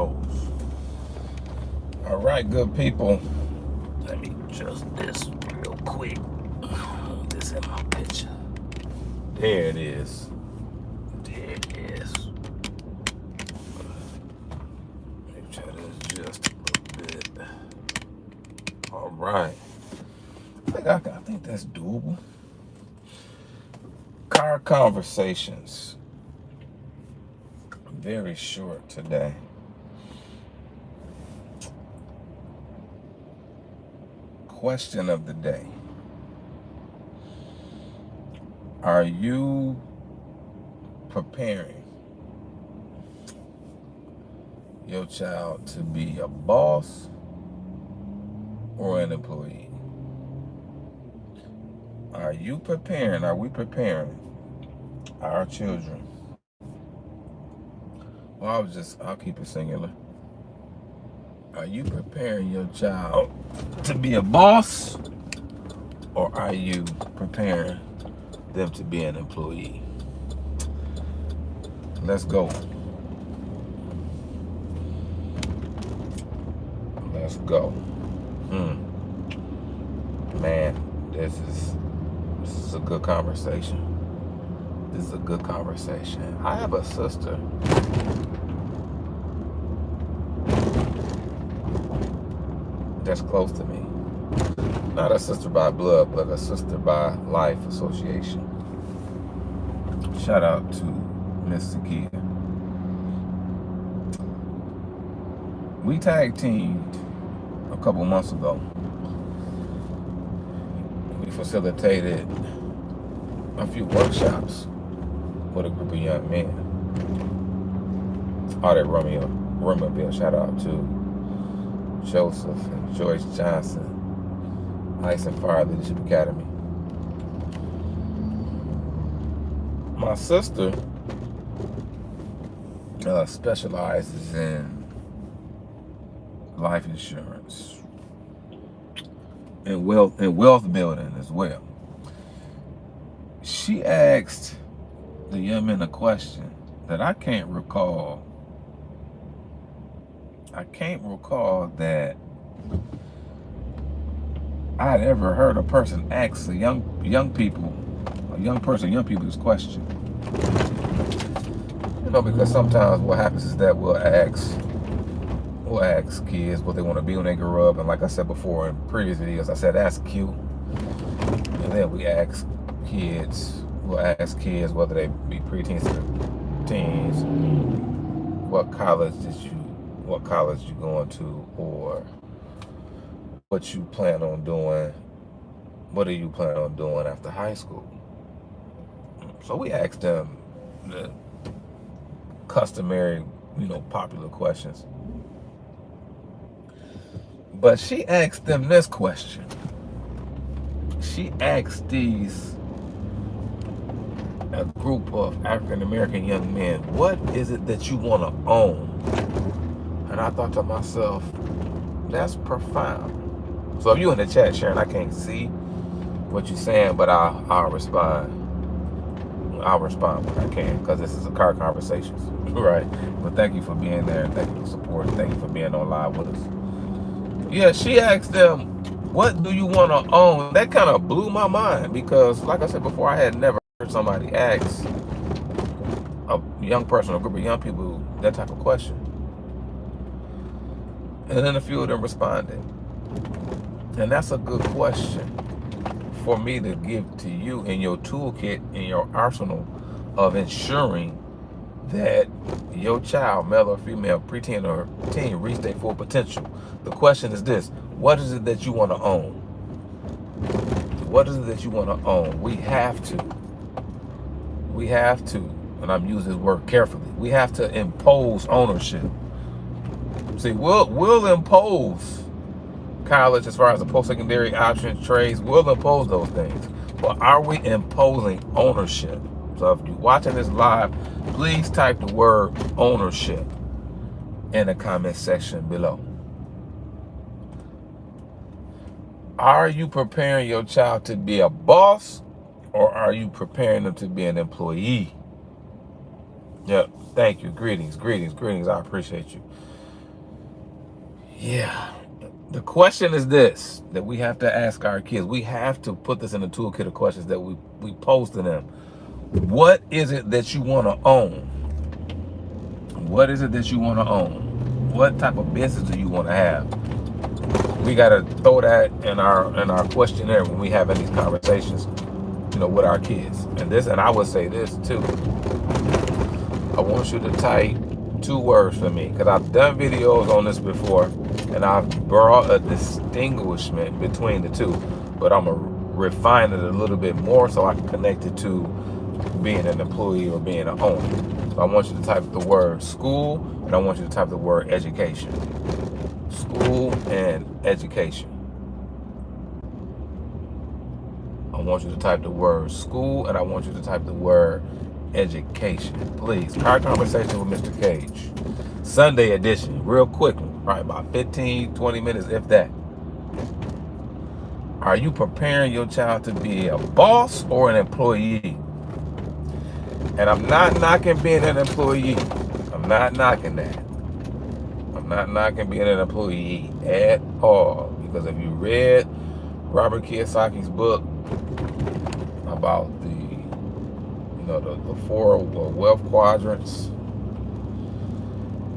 controls. All right, good people. Let me adjust this real quick. This in my picture. There it is. There it is. Let me try to adjust a little bit. All right. I think that's doable. Car conversations. Very short today. Question of the day. Are you preparing your child to be a boss or an employee? Are we preparing our children? Well, I'll keep it singular. Are you preparing your child to be a boss, or are you preparing them to be an employee? Let's go. Let's go. Man, this is a good conversation. This is a good conversation. I have a sister that's close to me. Not a sister by blood, but a sister by life association. Shout out to Miss Zakia. We tag teamed a couple months ago. We facilitated a few workshops with a group of young men. All that Romeoville. Shout out to Joseph and George Johnson, Ice and Fire Leadership Academy. My sister specializes in life insurance and wealth building as well. She asked the young men a question that I can't recall. I can't recall that I had ever heard a person ask a young people this question. Because sometimes what happens is that we'll ask kids what they want to be when they grow up, and like I said before in previous videos, I said ask Q, and then we'll ask kids whether they be preteens or teens, what college you going to, or what you plan on doing. What do you plan on doing after high school? So we asked them the customary, popular questions. But she asked them this question. She asked a group of African American young men, what is it that you want to own? And I thought to myself, that's profound. So if you're in the chat, Sharon, I can't see what you're saying, but I'll respond. I'll respond when I can, because this is a car conversations, right? But thank you for being there, and thank you for supporting. Thank you for being on live with us. Yeah, she asked them, what do you want to own? That kind of blew my mind, because like I said before, I had never heard somebody ask a young person, a group of young people, that type of question. And then a few of them responded. And that's a good question for me to give to you in your toolkit, in your arsenal of ensuring that your child, male or female, preteen or teen, reach their full potential. The question is this: what is it that you want to own? What is it that you want to own? We have to, and I'm using this word carefully, we have to impose ownership. See, we'll impose college as far as the post-secondary options, trades, we'll impose those things. But are we imposing ownership? So if you're watching this live, please type the word ownership in the comment section below. Are you preparing your child to be a boss, or are you preparing them to be an employee? Yep, thank you. Greetings. I appreciate you. Yeah. The question is this that we have to ask our kids. We have to put this in the toolkit of questions that we pose to them. What is it that you want to own? What is it that you want to own? What type of business do you want to have? We got to throw that in our questionnaire when we having these conversations, with our kids. And I would say this too. I want you to type 2 words for me, because I've done videos on this before, and I've brought a distinguishment between the two, but I'm gonna refine it a little bit more so I can connect it to being an employee or being an owner. So I want you to type the word school, and I want you to type the word education. School and education. I want you to type the word school, and I want you to type the word education. Please, Car Conversation with Mr. Cage. Sunday edition, real quick, probably about 15, 20 minutes, if that. Are you preparing your child to be a boss or an employee? And I'm not knocking being an employee. I'm not knocking that. I'm not knocking being an employee at all. Because if you read Robert Kiyosaki's book about the 4 wealth quadrants,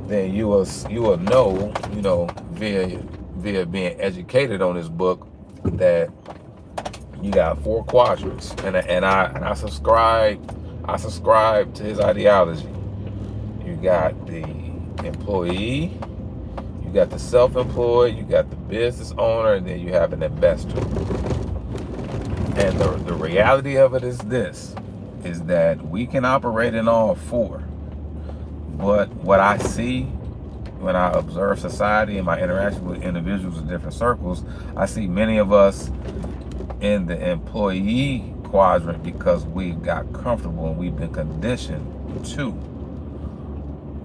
then you will know, via being educated on this book, that you got 4 quadrants, and I subscribe to his ideology. You got the employee, you got the self-employed, you got the business owner, and then you have an investor. And the reality of it is this, is that we can operate in all 4. But what I see when I observe society and my interaction with individuals in different circles, I see many of us in the employee quadrant because we've got comfortable and we've been conditioned to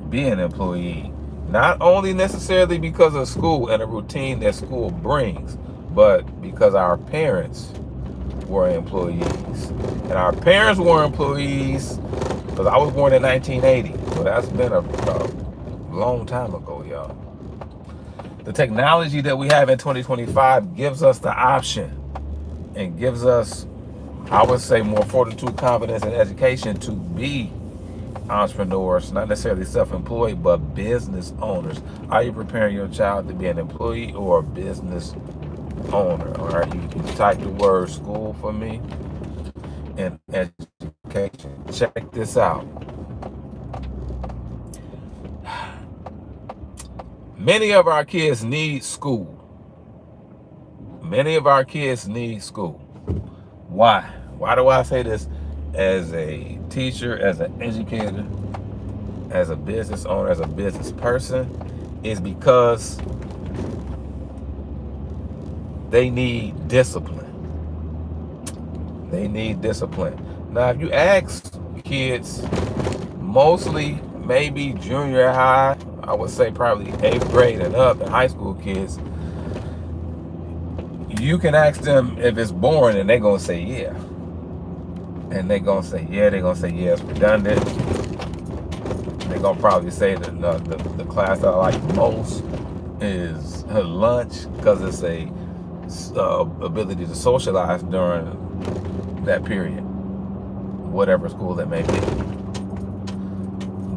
be an employee. Not only necessarily because of school and a routine that school brings, but because our parents were employees. And our parents were employees because I was born in 1980. So that's been a long time ago, y'all. The technology that we have in 2025 gives us the option and gives us, I would say, more fortitude, confidence, and education to be entrepreneurs, not necessarily self-employed, but business owners. Are you preparing your child to be an employee or a business owner? All right, you can type the word school for me and education. Check this out. Many of our kids need school. Many of our kids need school. Why? Why do I say this? As a teacher, as an educator, as a business owner, as a business person, is because they need discipline. They need discipline. Now, if you ask kids, mostly maybe junior high, I would say probably 8th grade and up, and high school kids, you can ask them if it's boring, and they're going to say yeah. And they're going to say yeah. They're going to say yeah, it's redundant. They're going to probably say that the class that I like most is lunch, because it's a ability to socialize during that period, whatever school that may be.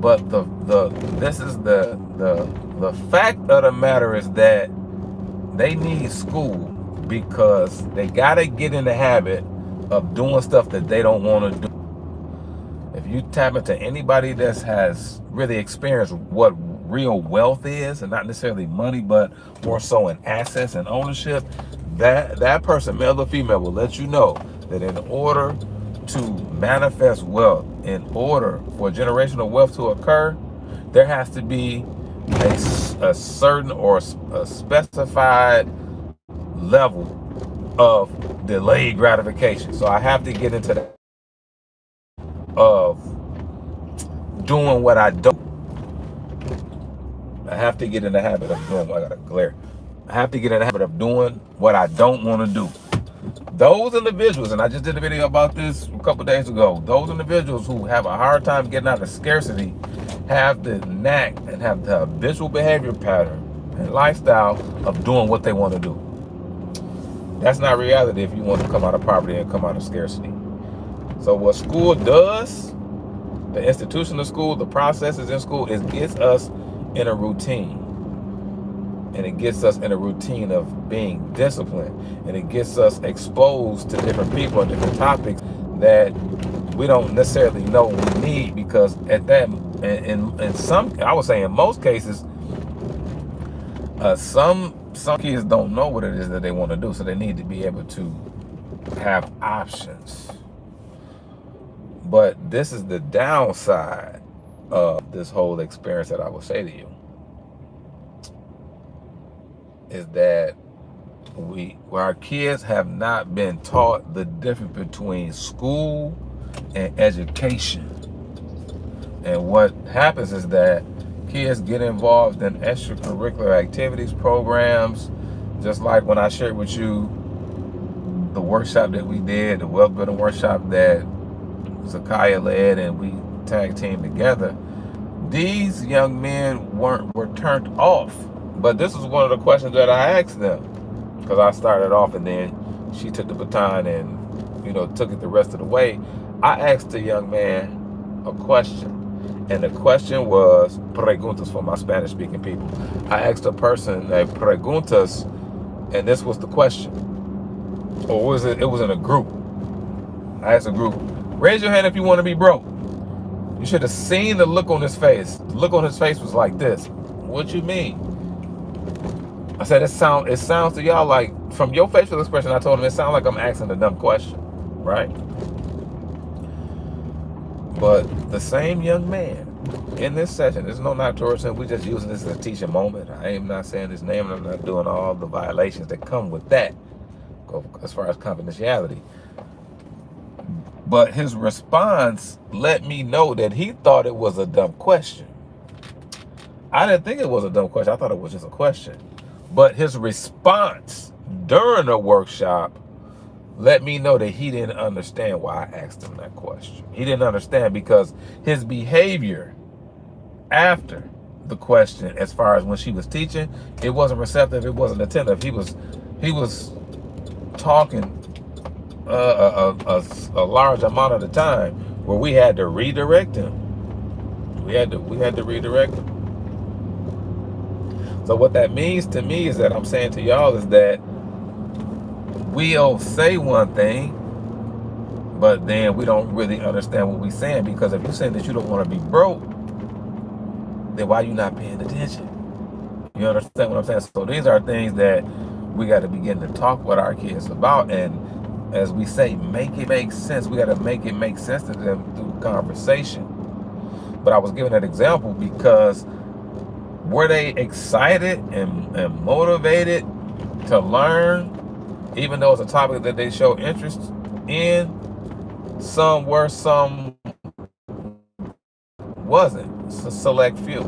But the fact of the matter is that they need school because they gotta get in the habit of doing stuff that they don't want to do. If you tap into anybody that has really experienced what real wealth is, and not necessarily money, but more so in assets and ownership, that person, male or female, will let you know that in order to manifest wealth, in order for generational wealth to occur, there has to be a certain or a specified level of delayed gratification. So I have to get into that of doing what I don't. I have to get in the habit of doing what I gotta glare. I have to get in the habit of doing what I don't want to do. Those individuals, and I just did a video about this a couple days ago, those individuals who have a hard time getting out of scarcity have the knack and have the habitual behavior pattern and lifestyle of doing what they want to do. That's not reality if you want to come out of poverty and come out of scarcity. So what school does, the institution of school, the processes in school, it gets us in a routine. And it gets us in a routine of being disciplined. And it gets us exposed to different people and different topics that we don't necessarily know we need, because at that, in some, I would say in most cases, some kids don't know what it is that they want to do, so they need to be able to have options. But this is the downside of this whole experience that I will say to you, is that our kids have not been taught the difference between school and education. And what happens is that kids get involved in extracurricular activities, programs, just like when I shared with you the workshop that we did, the wealth building workshop that Zakaya led and we tag team together. These young men were turned off. But this is one of the questions that I asked them, because I started off and then she took the baton and took it the rest of the way. I asked the young man a question, and the question was preguntas for my Spanish speaking people. I asked a person preguntas, and this was the question. Or was it was in a group. I asked a group, raise your hand if you want to be broke. You should have seen the look on his face. The look on his face was like this. What you mean? I said, it sounds to y'all like, from your facial expression, I told him it sounds like I'm asking a dumb question, right? But the same young man in this session, there's no knock towards him, we're just using this as a teaching moment. I am not saying his name, and I'm not doing all the violations that come with that, as far as confidentiality. But his response let me know that he thought it was a dumb question. I didn't think it was a dumb question. I thought it was just a question. But his response during the workshop let me know that he didn't understand why I asked him that question. He didn't understand because his behavior after the question, as far as when she was teaching, it wasn't receptive, it wasn't attentive. He was talking a large amount of the time where we had to redirect him. We had to redirect him. So what that means to me is that I'm saying to y'all is that we'll say one thing, but then we don't really understand what we're saying, because if you're saying that you don't want to be broke, then why are you not paying attention? You understand what I'm saying? So these are things that we got to begin to talk with our kids about, and as we say, make it make sense. We got to make it make sense to them through conversation. But I was giving that example because were they excited and motivated to learn, even though it's a topic that they show interest in? Some were, some wasn't. It's a select few.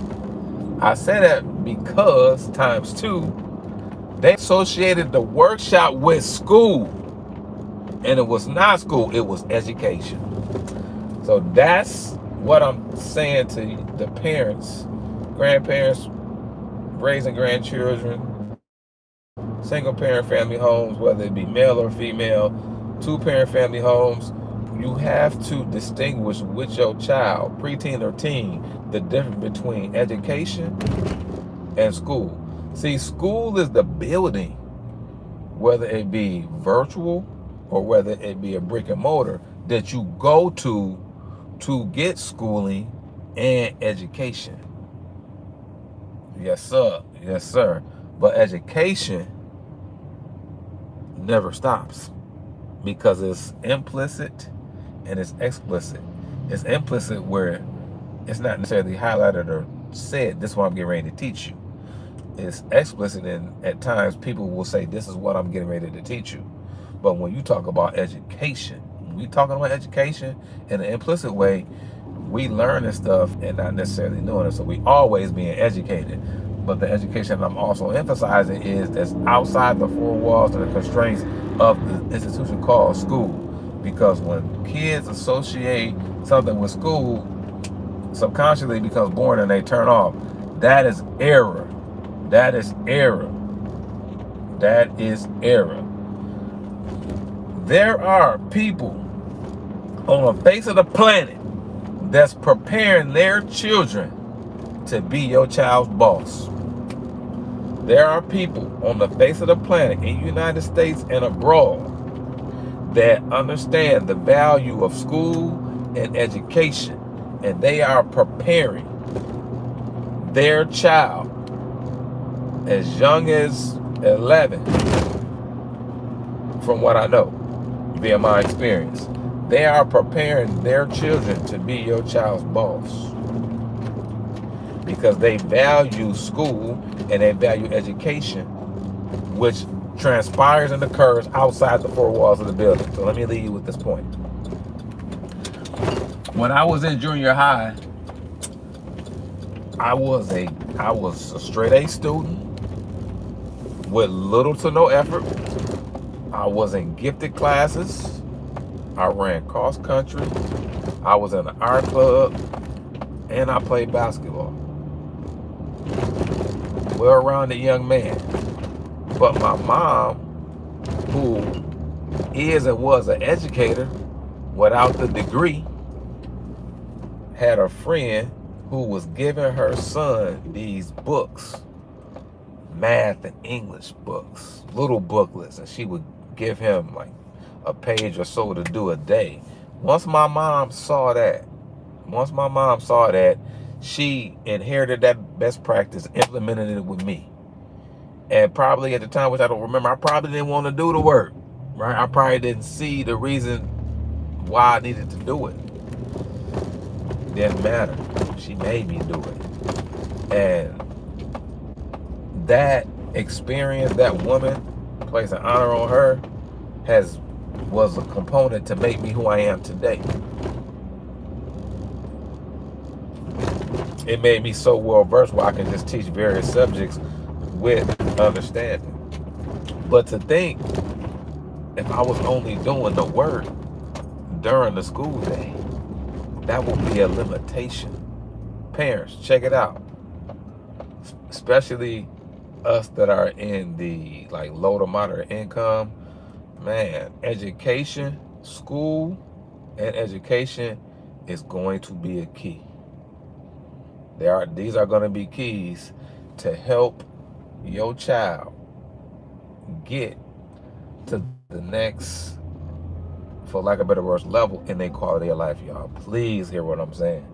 I say that because times two, they associated the workshop with school, and it was not school, it was education. So that's what I'm saying to the parents, grandparents, raising grandchildren, single parent family homes, whether it be male or female, 2-parent family homes. You have to distinguish with your child, preteen or teen, the difference between education and school. See, school is the building, whether it be virtual or whether it be a brick and mortar, that you go to get schooling and education. Yes, sir. Yes, sir. But education never stops, because it's implicit and it's explicit. It's implicit where it's not necessarily highlighted or said, this is what I'm getting ready to teach you. It's explicit, and at times people will say, this is what I'm getting ready to teach you. But when you talk about education, when we talking about education in an implicit way, we learning stuff and not necessarily knowing it. So we always being educated. But the education I'm also emphasizing is that's outside the four walls and the constraints of the institution called school. Because when kids associate something with school, subconsciously becomes born and they turn off. That is error. That is error. That is error. There are people on the face of the planet that's preparing their children to be your child's boss. There are people on the face of the planet in the United States and abroad that understand the value of school and education, and they are preparing their child as young as 11, from what I know via my experience. They are preparing their children to be your child's boss because they value school and they value education, which transpires and occurs outside the four walls of the building. So let me leave you with this point. When I was in junior high, I was a straight A student with little to no effort. I was in gifted classes. I ran cross country. I was in the art club, and I played basketball. Well-rounded young man. But my mom, who is and was an educator without the degree, had a friend who was giving her son these books, math and English books, little booklets, and she would give him like a page or so to do a day. Once my mom saw that, she inherited that best practice, implemented it with me. And probably at the time, which I don't remember, I probably didn't want to do the work, right? I probably didn't see the reason why I needed to do it. Didn't matter. She made me do it. And that experience, that woman, place an honor on her, was a component to make me who I am today. It made me so well versed where I can just teach various subjects with understanding. But to think, if I was only doing the work during the school day, that would be a limitation. Parents, check it out. Especially us that are in the like low to moderate income, man, education, school and education is going to be a key. These are going to be keys to help your child get to the next, for lack of a better word, level in their quality of life, y'all. Please hear what I'm saying.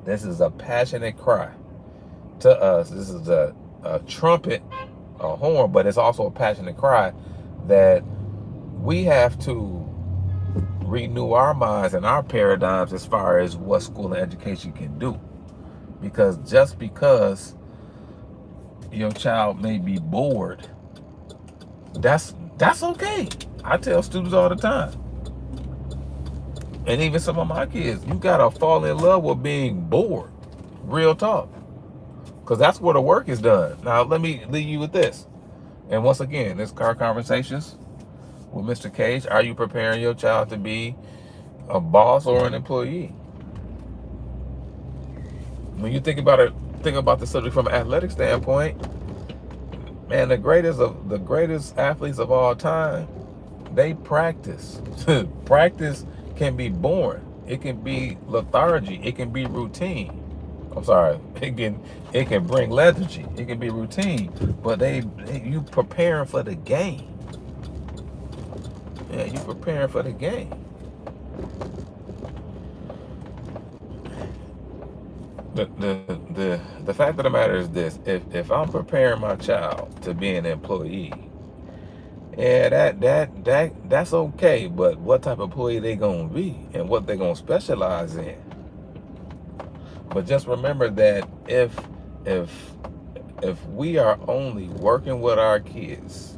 This is a passionate cry to us. This is a trumpet, a horn, but it's also a passionate cry that we have to renew our minds and our paradigms as far as what school and education can do. Because just because your child may be bored, that's okay. I tell students all the time, and even some of my kids, you gotta fall in love with being bored. Real talk. Because that's where the work is done. Now, let me leave you with this. And once again, this Car Conversations with Mr. Cage. Are you preparing your child to be a boss or an employee? When you think about it, think about the subject from an athletic standpoint, man, the greatest athletes of all time, they practice. Practice can be boring. It can be lethargy. It can be routine. I'm sorry. It can bring lethargy. It can be routine. But you preparing for the game. Yeah, you preparing for the game. The fact of the matter is this: if I'm preparing my child to be an employee, yeah, that's okay. But what type of employee they gonna be and what they gonna specialize in? But just remember that if we are only working with our kids,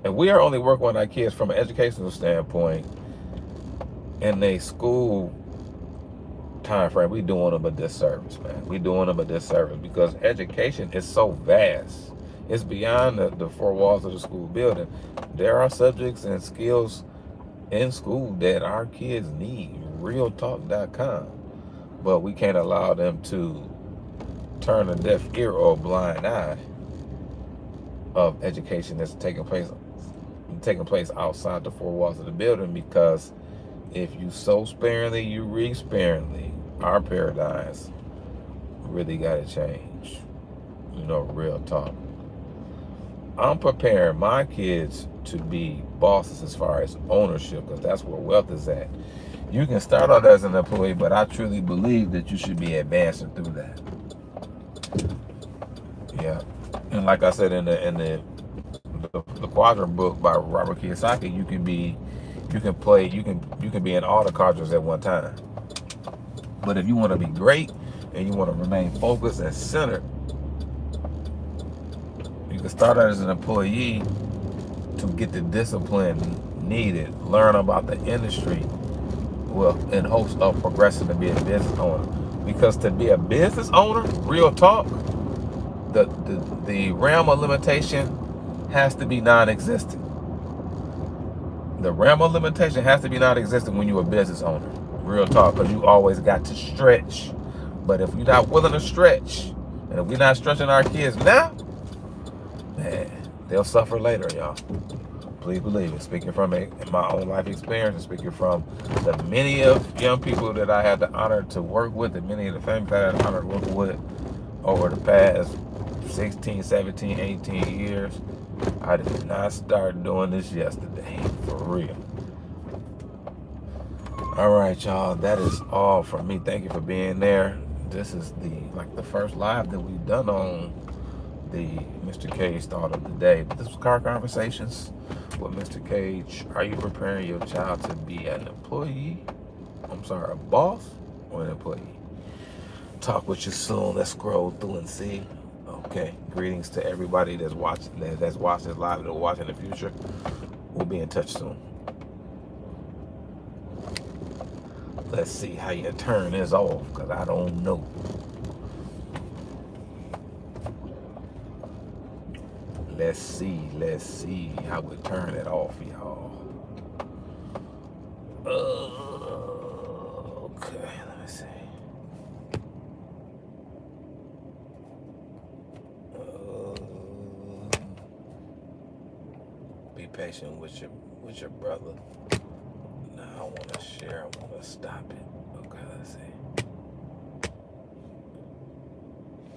if we are only working with our kids from an educational standpoint in a school time frame, we doing them a disservice, man. We doing them a disservice because education is so vast. It's beyond the four walls of the school building. There are subjects and skills in school that our kids need. Realtalk.com. But we can't allow them to turn a deaf ear or a blind eye of education that's taking place outside the four walls of the building, because if you sow sparingly, you reap sparingly. Our paradigms really got to change. Real talk. I'm preparing my kids to be bosses as far as ownership, because that's where wealth is at. You can start out as an employee, but I truly believe that you should be advancing through that. Yeah, and like I said in the Quadrant book by Robert Kiyosaki, you can be in all the quadrants at one time. But if you want to be great and you want to remain focused and centered, you can start out as an employee to get the discipline needed, learn about the industry, well, in hopes of progressing to be a business owner. Because to be a business owner, real talk, the realm of limitation has to be non-existent. The realm of limitation has to be non-existent when you're a business owner. Real talk, because you always got to stretch. But if you're not willing to stretch, and if we're not stretching our kids now, man, they'll suffer later, y'all. Please believe it. Speaking from my own life experience, and speaking from the many of young people that I had the honor to work with, and many of the families that I had the honor to work with over the past 16, 17, 18 years, I did not start doing this yesterday, for real. All right, y'all, that is all from me. Thank you for being there. This is the first live that we've done on the Mr. Cage Thought of the Day. But this was Car Conversations with Mr. Cage. Are you preparing your child to be an employee? A boss or an employee? Talk with you soon. Let's scroll through and see. Okay. Greetings to everybody that's watching this live and will watch in the future. We'll be in touch soon. Let's see how you turn this off, because I don't know. Let's see how we turn it off, y'all. Okay, let me see. Be patient with your brother. Now I want to share. I want to stop it. Okay, let's see.